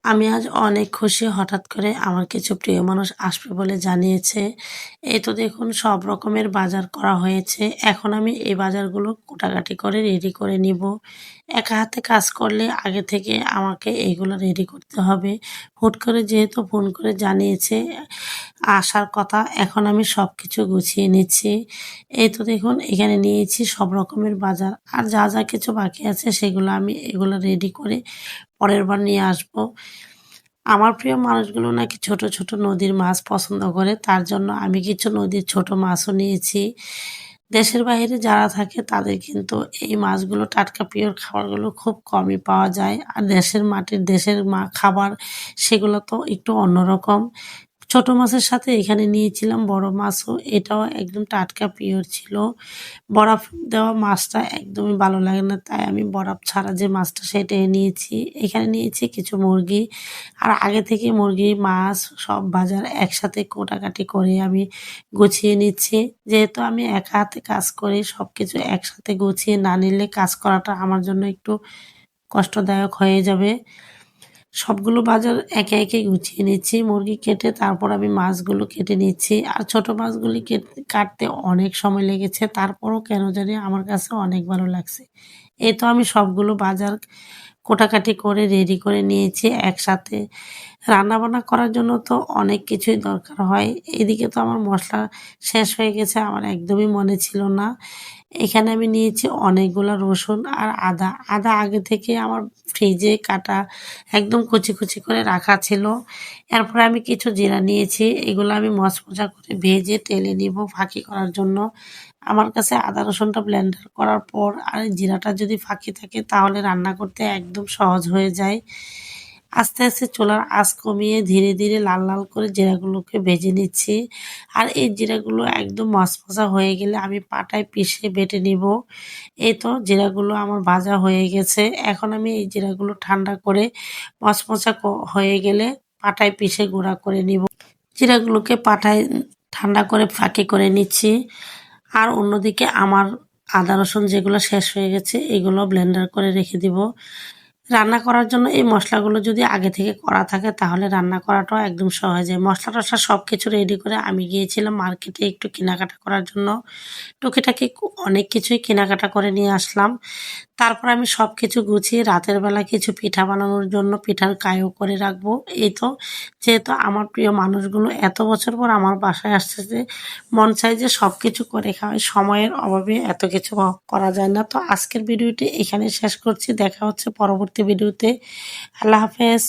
আমি আজ অনেক খুশি হঠাৎ করে আমার কিছু প্রিয় মানুষ আসবে বলে জানিয়েছে। এই তো দেখুন সব রকমের বাজার করা হয়েছে। এখন আমি এই বাজারগুলো কোটাকাটি করে রেডি করে নিব। একা হাতে কাজ করলে আগে থেকে আমাকে এইগুলো রেডি করতে হবে। হুট করে যেহেতু ফোন করে জানিয়েছে আসার কথা, এখন আমি সবকিছু গুছিয়ে নিচ্ছি। এই তো দেখুন এখানে নিয়েছি সব রকমের বাজার। আর যা কিছু বাকি আছে সেগুলো আমি এগুলো রেডি করে পরের বার নিয়ে আসবো। আমার প্রিয় মানুষগুলো নাকি ছোট নদীর মাছ পছন্দ করে। তার জন্য আমি কিছু নদীর ছোট মাছও নিয়েছি। দেশের বাহিরে যারা থাকে তাদের কিন্তু এই মাছগুলো টাটকা পিওর খাবারগুলো খুব কমই পাওয়া যায়। আর দেশের মাটির দেশের খাবার সেগুলো তো একটু অন্যরকম। ছোট মাছের সাথে এখানে নিয়েছিলাম বড় মাছও। এটাও একদম টাটকা পিওর ছিল। বরফ দেওয়া মাছটা একদমই ভালো লাগে না। তাই আমি বরফ ছাড়া যে মাছটা সেটাই নিয়েছি। এখানে নিয়েছি কিছু মুরগি। আর আগে থেকে মুরগি, মাছ সব বাজার একসাথে কোটাকাটি করে আমি গুছিয়ে নিচ্ছি। যেহেতু আমি একা হাতে কাজ করি সবকিছু একসাথে গুছিয়ে না নিলে কাজ করাটা আমার জন্য একটু কষ্টদায়ক হয়ে যাবে। সবগুলো বাজার একে গুছিয়ে নিচ্ছি। মুরগি কেটে তারপর আমি মাছগুলো কেটে নিচ্ছি। আর ছোট মাছগুলি কাটতে অনেক সময় লেগেছে। তারপরও কেন জানি আমার কাছে অনেক ভালো লাগছে। এই তো আমি সবগুলো বাজার কোটাকাটি করে রেডি করে নিয়েছি একসাথে। রান্নাবান্না করার জন্য তো অনেক কিছুই দরকার হয়। এদিকে তো আমার মসলা শেষ হয়ে গেছে, আমার একদমই মনে ছিল না। এখানে আমি নিয়েছি অনেকগুলা রসুন আর আদা। আদা আগে থেকে আমার ফ্রিজে কাটা একদম কুচি করে রাখা ছিল। এরপরে আমি কিছু জিরা নিয়েছি। এগুলো আমি মচমচা করে ভেজে তেলে নিব ফাঁকি করার জন্য। আমার কাছে আদা রসুনটা ব্লেন্ডার করার পর আর জিরাটা যদি ফাঁকি থাকে তাহলে রান্না করতে একদম সহজ হয়ে যায়। আস্তে চুলার আঁচ কমিয়ে ধীরে লাল করে জিরাগুলোকে ভেজে নিচ্ছি। আর এই জিরাগুলো একদম মচমচা হয়ে গেলে আমি পাটায় পিষে বেটে নিব। এই তো জিরাগুলো আমার ভাজা হয়ে গেছে। এখন আমি এই জিরাগুলো ঠান্ডা করে মচমচা হয়ে গেলে পাটায় পিষে গুঁড়া করে নিব। জিরাগুলোকে পাটায় ঠান্ডা করে ফাঁকি করে নিচ্ছি। আর অন্যদিকে আমার আদা রসুন যেগুলো শেষ হয়ে গেছে এগুলো ব্লেন্ডার করে রেখে দিব। রান্না করার জন্য এই মসলাগুলো যদি আগে থেকে করা থাকে তাহলে রান্না করাটাও একদম সহজ হয়। মসলা-টসলা সবকিছু রেডি করে আমি গিয়েছিলাম মার্কেটে একটু কেনাকাটা করার জন্য। টুকিটাকি অনেক কিছুই কেনাকাটা করে নিয়ে আসলাম। তারপর আমি সবকিছু গুছিয়ে রাতের বেলা কিছু পিঠা বানানোর জন্য পিঠার কায়ও করে রাখবো। এই তো যেহেতু আমার প্রিয় মানুষগুলো এত বছর পর আমার বাসায় আসছে যে মন চায় যে সবকিছু করে খাওয়াই। সময়ের অভাবে এত কিছু করা যায় না। তো আজকের ভিডিওটি এখানে শেষ করছি। দেখা হচ্ছে পরবর্তী ভিডিওতে। আল্লাহ হাফেজ।